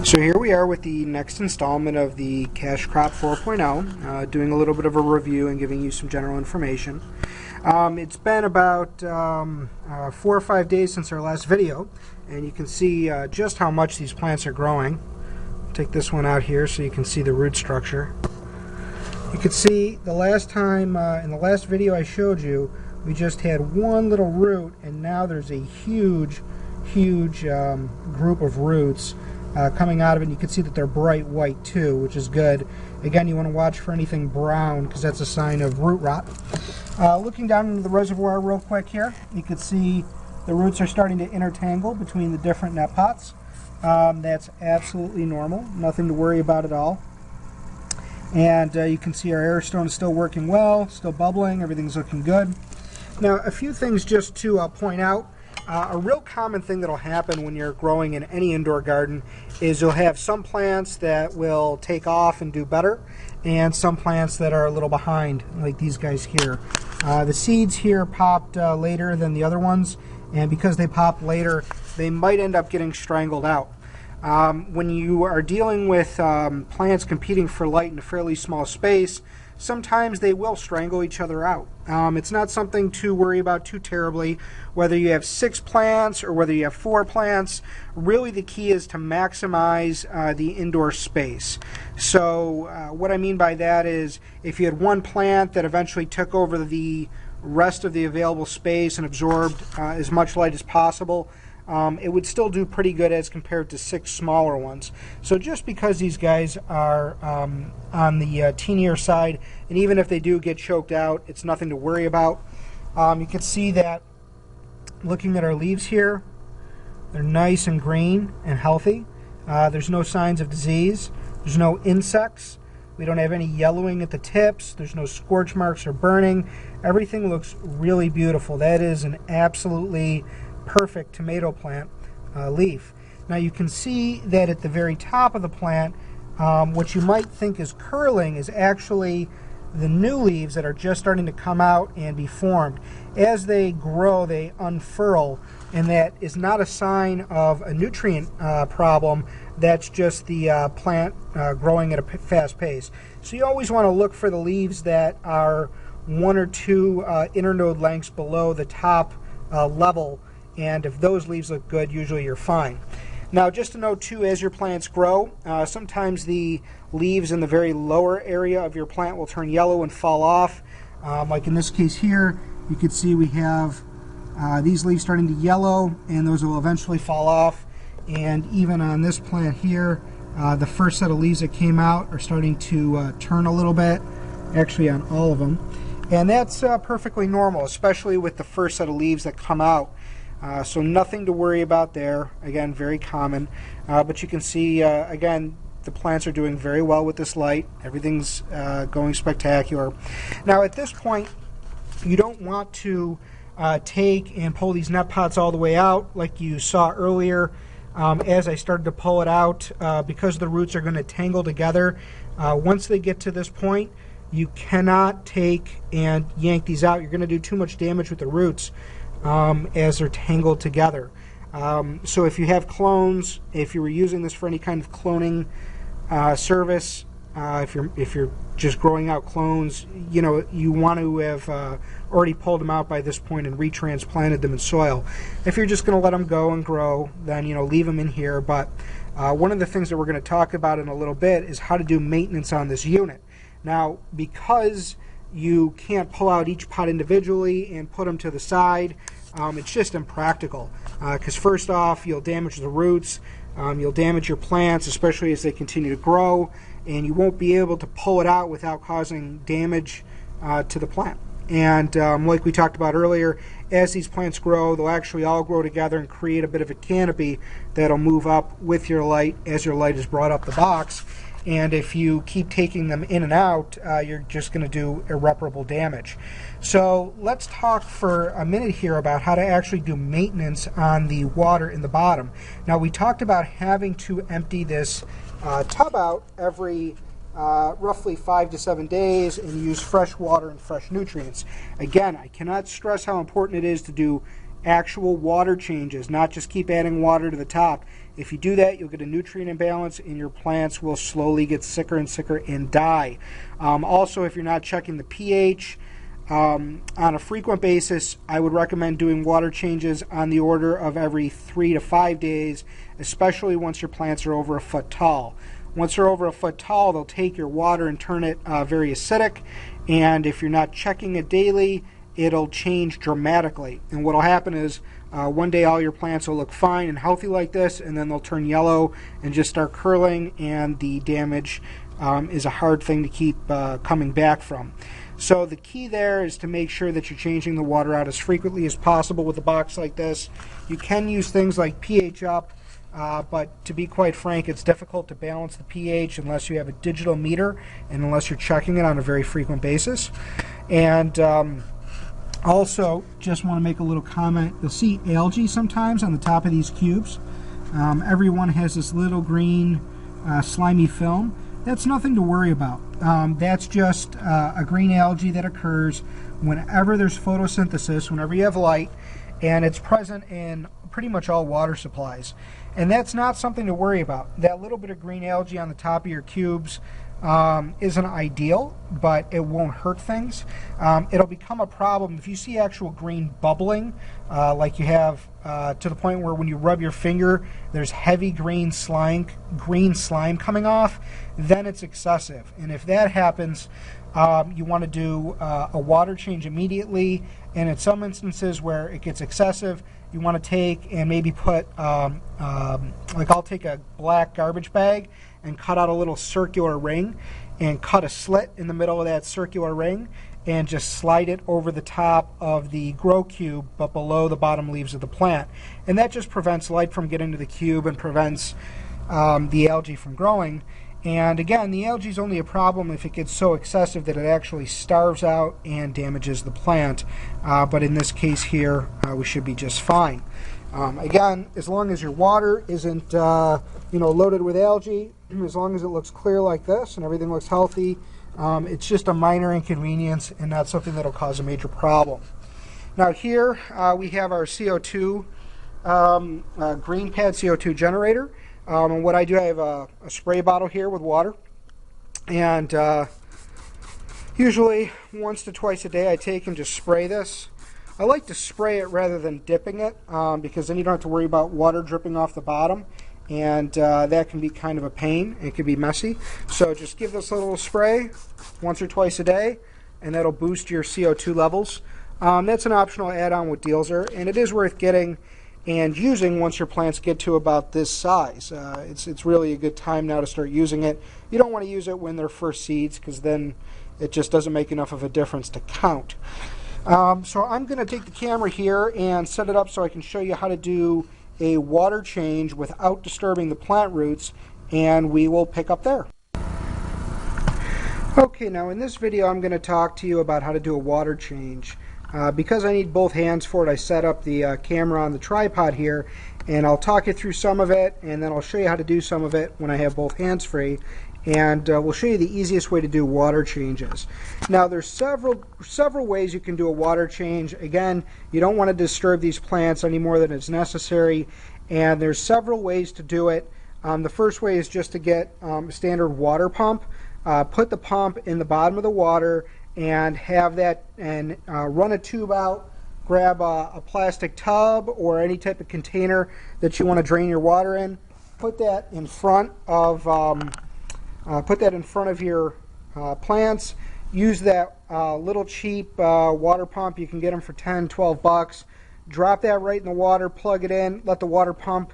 So here we are with the next installment of the Cash Crop 4.0, doing a little bit of a review and giving you some general information. It's been about 4 or 5 days since our last video, and you can see just how much these plants are growing. Take this one out here so you can see the root structure. You can see the last time, in the last video I showed you, we just had one little root, and now there's a huge group of roots coming out of it, and you can see that they're bright white too, which is good. Again, you want to watch for anything brown because that's a sign of root rot. Looking down into the reservoir real quick here, you can see the roots are starting to intertangle between the different net pots. That's absolutely normal, nothing to worry about at all. And you can see our air stone is still working well, still bubbling, everything's looking good. Now, a few things just to point out. A real common thing that will happen when you're growing in any indoor garden is you'll have some plants that will take off and do better, and some plants that are a little behind, like these guys here. The seeds here popped later than the other ones, and because they popped later, they might end up getting strangled out. When you are dealing with plants competing for light in a fairly small space, sometimes they will strangle each other out. It's not something to worry about too terribly, whether you have 6 plants or whether you have 4 plants. Really the key is to maximize the indoor space. So what I mean by that is if you had one plant that eventually took over the rest of the available space and absorbed as much light as possible, it would still do pretty good as compared to 6 smaller ones. So just because these guys are on the teenier side, and even if they do get choked out, it's nothing to worry about. You can see that looking at our leaves here, they're nice and green and healthy. There's no signs of disease. There's no insects. We don't have any yellowing at the tips. There's no scorch marks or burning. Everything looks really beautiful. That is an absolutely perfect tomato plant leaf. Now you can see that at the very top of the plant, what you might think is curling is actually the new leaves that are just starting to come out and be formed. As they grow, they unfurl, and that is not a sign of a nutrient problem. That's just the plant growing at a fast pace. So you always want to look for the leaves that are 1 or 2 internode lengths below the top level, and if those leaves look good, usually you're fine. Now, just to note too, as your plants grow, sometimes the leaves in the very lower area of your plant will turn yellow and fall off. Like in this case here, you can see we have these leaves starting to yellow, and those will eventually fall off. And even on this plant here, the first set of leaves that came out are starting to turn a little bit, actually on all of them. And that's perfectly normal, especially with the first set of leaves that come out. So nothing to worry about there. Again, very common. But you can see, again, the plants are doing very well with this light. Everything's going spectacular. Now at this point, you don't want to take and pull these net pots all the way out like you saw earlier. As I started to pull it out, because the roots are going to tangle together, once they get to this point, you cannot take and yank these out. You're going to do too much damage with the roots as they're tangled together. So if you have clones, if you were using this for any kind of cloning service, if you're just growing out clones, you know, you want to have already pulled them out by this point and retransplanted them in soil. If you're just going to let them go and grow, then, you know, leave them in here. But one of the things that we're going to talk about in a little bit is how to do maintenance on this unit. Now, because you can't pull out each pot individually and put them to the side, it's just impractical. Because first off, you'll damage the roots, you'll damage your plants, especially as they continue to grow, and you won't be able to pull it out without causing damage to the plant. And like we talked about earlier, as these plants grow, they'll actually all grow together and create a bit of a canopy that'll move up with your light as your light is brought up the box. And if you keep taking them in and out, you're just going to do irreparable damage. So let's talk for a minute here about how to actually do maintenance on the water in the bottom. Now, we talked about having to empty this tub out every roughly 5 to 7 days and use fresh water and fresh nutrients. Again, I cannot stress how important it is to do actual water changes, not just keep adding water to the top. If you do that, you'll get a nutrient imbalance and your plants will slowly get sicker and sicker and die. Also, if you're not checking the pH on a frequent basis, I would recommend doing water changes on the order of every 3 to 5 days, especially once your plants are over a foot tall. Once they're over a foot tall, they'll take your water and turn it very acidic, and if you're not checking it daily, it'll change dramatically. And what will happen is one day all your plants will look fine and healthy like this, and then they'll turn yellow and just start curling, and the damage is a hard thing to keep coming back from. So the key there is to make sure that you're changing the water out as frequently as possible with a box like this. You can use things like pH Up, but to be quite frank, it's difficult to balance the pH unless you have a digital meter and unless you're checking it on a very frequent basis. And also, just want to make a little comment. You'll see algae sometimes on the top of these cubes. Everyone has this little green slimy film. That's nothing to worry about. That's just a green algae that occurs whenever there's photosynthesis, whenever you have light, and it's present in pretty much all water supplies. And that's not something to worry about. That little bit of green algae on the top of your cubes isn't ideal, but it won't hurt things. It'll become a problem if you see actual green bubbling, like you have to the point where when you rub your finger, there's heavy green slime coming off. Then it's excessive, and if that happens, you want to do a water change immediately. And in some instances where it gets excessive, you want to take and maybe put, like I'll take a black garbage bag and cut out a little circular ring and cut a slit in the middle of that circular ring and just slide it over the top of the grow cube but below the bottom leaves of the plant. And that just prevents light from getting to the cube and prevents the algae from growing. And again, the algae is only a problem if it gets so excessive that it actually starves out and damages the plant. But in this case here, we should be just fine. Again, as long as your water isn't loaded with algae, as long as it looks clear like this and everything looks healthy, it's just a minor inconvenience and not something that'll cause a major problem. Now here we have our CO2 GreenPad CO2 generator. And what I do, I have a spray bottle here with water, and usually once to twice a day I take and just spray this. I like to spray it rather than dipping it because then you don't have to worry about water dripping off the bottom, and that can be kind of a pain. It can be messy. So just give this a little spray once or twice a day, and that'll boost your CO2 levels. That's an optional add-on with Dealzer, and it is worth getting and using once your plants get to about this size. It's really a good time now to start using it. You don't want to use it when they're first seeds because then it just doesn't make enough of a difference to count. So I'm going to take the camera here and set it up so I can show you how to do a water change without disturbing the plant roots, and we will pick up there. Okay, now in this video I'm going to talk to you about how to do a water change. Because I need both hands for it, I set up the camera on the tripod here, and I'll talk you through some of it, and then I'll show you how to do some of it when I have both hands free, and we'll show you the easiest way to do water changes. Now there's several ways you can do a water change. Again, you don't want to disturb these plants any more than is necessary, and there's several ways to do it. The first way is just to get a standard water pump. Put the pump in the bottom of the water and have that, and run a tube out, grab a plastic tub or any type of container that you want to drain your water in, put that in front of your plants. Use that little cheap water pump. You can get them for 10, 12 bucks. Drop that right in the water, plug it in, let the water pump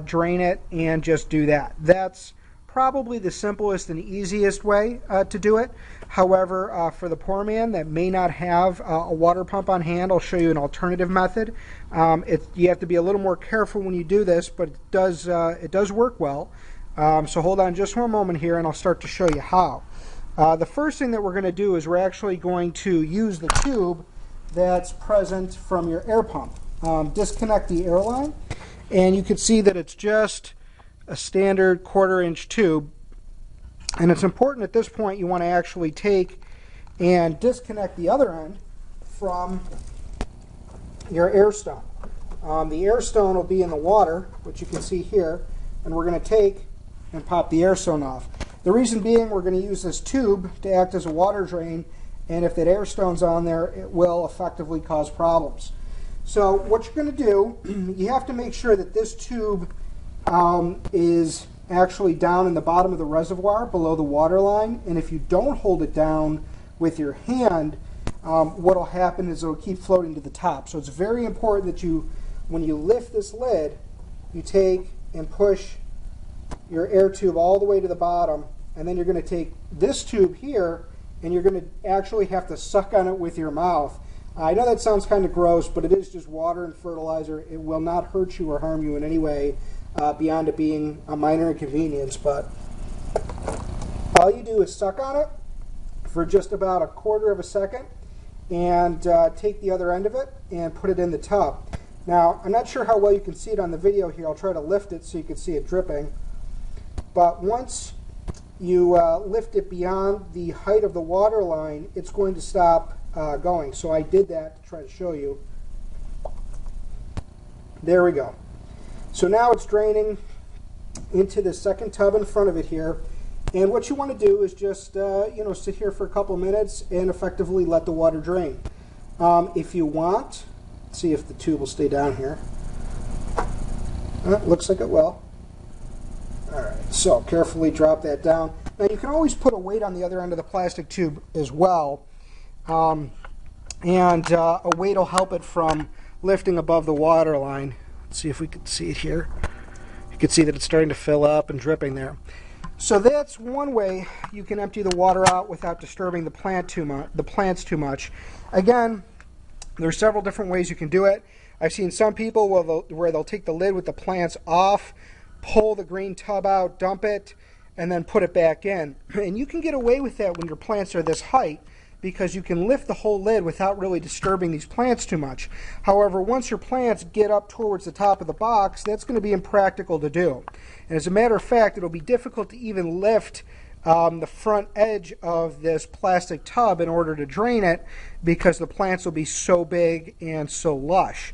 drain it, and just do that. That's probably the simplest and easiest way to do it. However, for the poor man that may not have a water pump on hand, I'll show you an alternative method. You have to be a little more careful when you do this, but it does work well. So hold on just one moment here and I'll start to show you how. The first thing that we're going to do is we're actually going to use the tube that's present from your air pump. Disconnect the air line, and you can see that it's just a standard 1/4-inch tube. And it's important at this point you want to actually take and disconnect the other end from your air stump. the air stone will be in the water, which you can see here, and we're going to take and pop the air stone off. The reason being, we're going to use this tube to act as a water drain, and if that air stone's on there, it will effectively cause problems. So what you're going to do, you have to make sure that this tube is actually down in the bottom of the reservoir below the water line, and if you don't hold it down with your hand, what will happen is it will keep floating to the top. So it's very important that you, when you lift this lid, you take and push your air tube all the way to the bottom, and then you're going to take this tube here and you're going to actually have to suck on it with your mouth. I know that sounds kind of gross, but it is just water and fertilizer. It will not hurt you or harm you in any way beyond it being a minor inconvenience. But all you do is suck on it for just about a quarter of a second and take the other end of it and put it in the tub. Now, I'm not sure how well you can see it on the video here. I'll try to lift it so you can see it dripping. But once you lift it beyond the height of the water line, it's going to stop going. So I did that to try to show you. There we go. So now it's draining into the second tub in front of it here. And what you want to do is just sit here for a couple minutes and effectively let the water drain. If you want, let's see if the tube will stay down here. Looks like it will. Alright, so carefully drop that down. Now you can always put a weight on the other end of the plastic tube as well, and a weight will help it from lifting above the water line. Let's see if we can see it here. You can see that it's starting to fill up and dripping there. So that's one way you can empty the water out without disturbing the plants too much. Again, there's several different ways you can do it. I've seen some people where they'll take the lid with the plants off, pull the green tub out, dump it, and then put it back in. And you can get away with that when your plants are this height because you can lift the whole lid without really disturbing these plants too much. However, once your plants get up towards the top of the box, that's going to be impractical to do. And as a matter of fact, it'll be difficult to even lift the front edge of this plastic tub in order to drain it because the plants will be so big and so lush.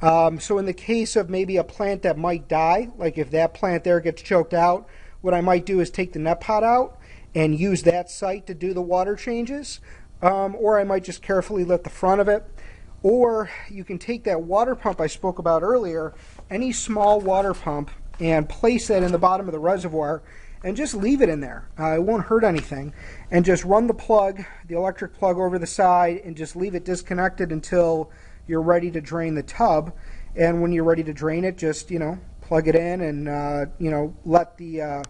So in the case of maybe a plant that might die, like if that plant there gets choked out, what I might do is take the net pot out and use that site to do the water changes, or I might just carefully lift the front of it. Or you can take that water pump I spoke about earlier, any small water pump, and place that in the bottom of the reservoir and just leave it in there. It won't hurt anything. And just run the plug, the electric plug, over the side and just leave it disconnected until you're ready to drain the tub. And when you're ready to drain it, just plug it in and let the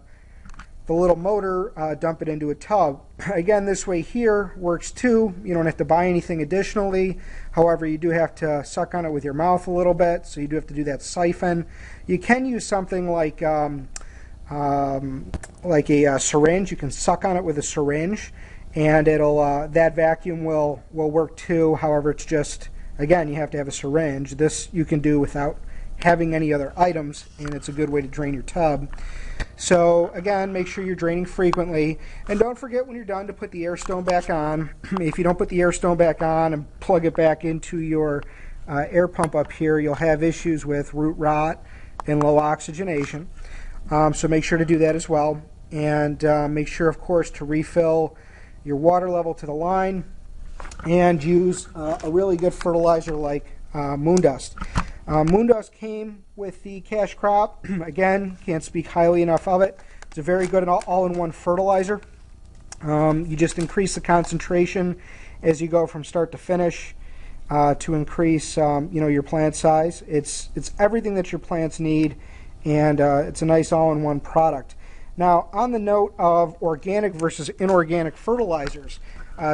little motor dump it into a tub. Again, this way here works too. You don't have to buy anything additionally. However, you do have to suck on it with your mouth a little bit, so you do have to do that siphon. You can use something like a syringe. You can suck on it with a syringe, and it'll that vacuum will work too. However, it's just, again, you have to have a syringe. This you can do without having any other items, and it's a good way to drain your tub. So again, make sure you're draining frequently, and don't forget when you're done to put the air stone back on. If you don't put the air stone back on and plug it back into your air pump up here, you'll have issues with root rot and low oxygenation. So make sure to do that as well, and make sure, of course, to refill your water level to the line and use a really good fertilizer like Moondust. Moondust came with the cash crop. Again, can't speak highly enough of it. It's a very good all-in-one fertilizer. You just increase the concentration as you go from start to finish to increase your plant size. It's everything that your plants need, and it's a nice all-in-one product. Now, on the note of organic versus inorganic fertilizers,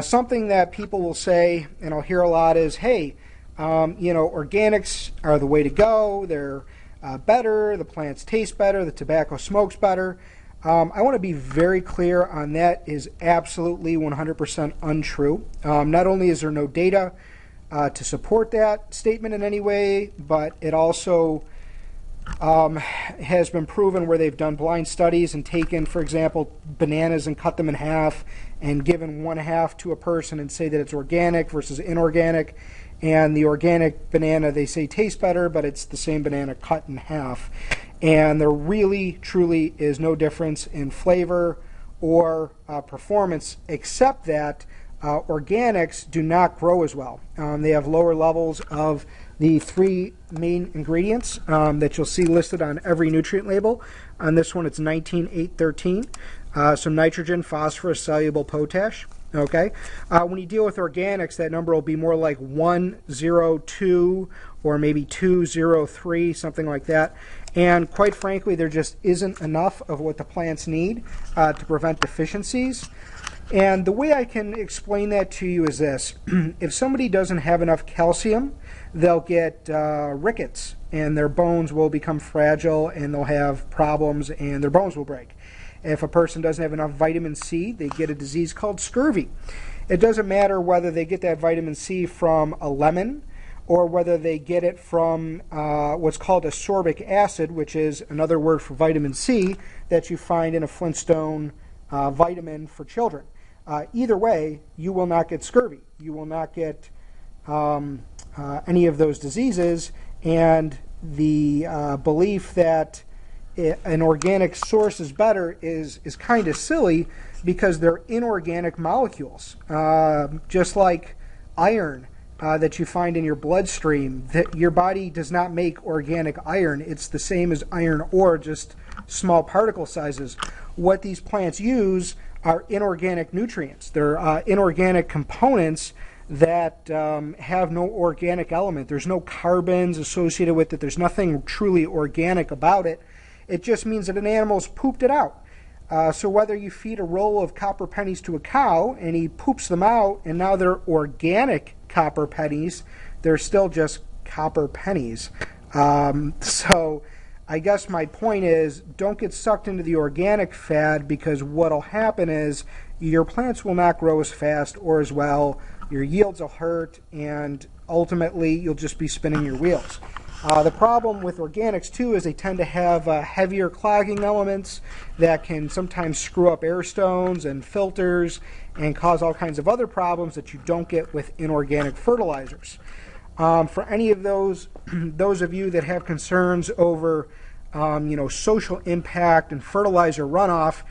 something that people will say, and I'll hear a lot, is, hey, organics are the way to go. They're better. The plants taste better. The tobacco smokes better. I want to be very clear on that. Is absolutely 100% untrue. Not only is there no data to support that statement in any way, but it also has been proven where they've done blind studies and taken, for example, bananas and cut them in half and given one half to a person and say that it's organic versus inorganic, And the organic banana, they say, tastes better, but it's the same banana cut in half. And there really, truly is no difference in flavor or performance, except that organics do not grow as well. They have lower levels of the three main ingredients that you'll see listed on every nutrient label. On this one, it's 19,813. So nitrogen, phosphorus, soluble potash. Okay. When you deal with organics, that number will be more like 102 or maybe 203, something like that. And quite frankly, there just isn't enough of what the plants need to prevent deficiencies. And the way I can explain that to you is this. If somebody doesn't have enough calcium, they'll get rickets, and their bones will become fragile, and they'll have problems, and their bones will break. If a person doesn't have enough vitamin C, they get a disease called scurvy. It doesn't matter whether they get that vitamin C from a lemon or whether they get it from what's called ascorbic acid, which is another word for vitamin C that you find in a Flintstone vitamin for children. Either way, you will not get scurvy. You will not get any of those diseases, and the belief that an organic source is better is kind of silly, because they're inorganic molecules, just like iron that you find in your bloodstream. That your body does not make organic iron. It's the same as iron ore, just small particle sizes. What these plants use are inorganic nutrients. They're inorganic components that have no organic element. There's no carbons associated with it. There's nothing truly organic about it. It just means that an animal's pooped it out. So whether you feed a roll of copper pennies to a cow and he poops them out and now they're organic copper pennies, they're still just copper pennies. So I guess my point is, don't get sucked into the organic fad, because what'll happen is your plants will not grow as fast or as well, your yields will hurt, and ultimately you'll just be spinning your wheels. The problem with organics too is they tend to have heavier clogging elements that can sometimes screw up air stones and filters and cause all kinds of other problems that you don't get with inorganic fertilizers. For any of those of you that have concerns over social impact and fertilizer runoff,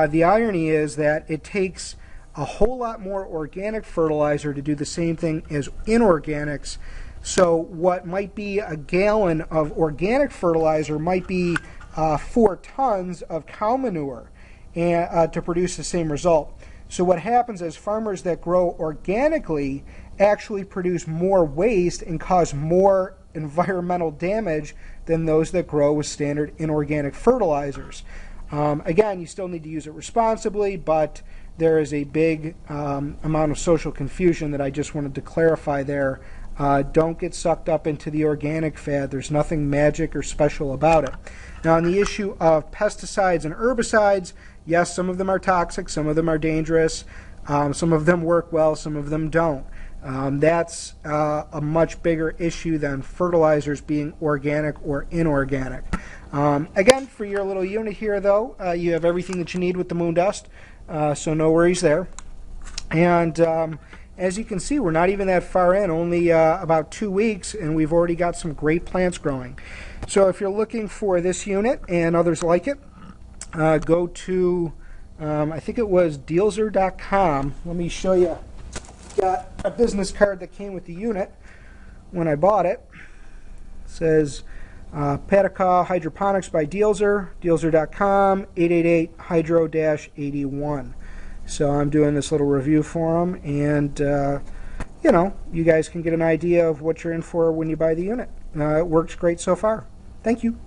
the irony is that it takes a whole lot more organic fertilizer to do the same thing as inorganics. So what might be a gallon of organic fertilizer might be 4 tons of cow manure to produce the same result. So what happens is farmers that grow organically actually produce more waste and cause more environmental damage than those that grow with standard inorganic fertilizers. Again, you still need to use it responsibly, but there is a big amount of social confusion that I just wanted to clarify there. Don't get sucked up into the organic fad. There's nothing magic or special about it. Now, on the issue of pesticides and herbicides, yes, some of them are toxic, some of them are dangerous, some of them work well, some of them don't. That's a much bigger issue than fertilizers being organic or inorganic. Again, for your little unit here, though, you have everything that you need with the Moon Dust, so no worries there. And as you can see, we're not even that far in, only about 2 weeks, and we've already got some great plants growing. So if you're looking for this unit and others like it, go to, I think it was Dealzer.com. Let me show you. Got a business card that came with the unit when I bought it. It says Patacaw Hydroponics by Dealzer, Dealzer.com, 888-HYDRO-81. So I'm doing this little review for them, and you guys can get an idea of what you're in for when you buy the unit. It works great so far. Thank you.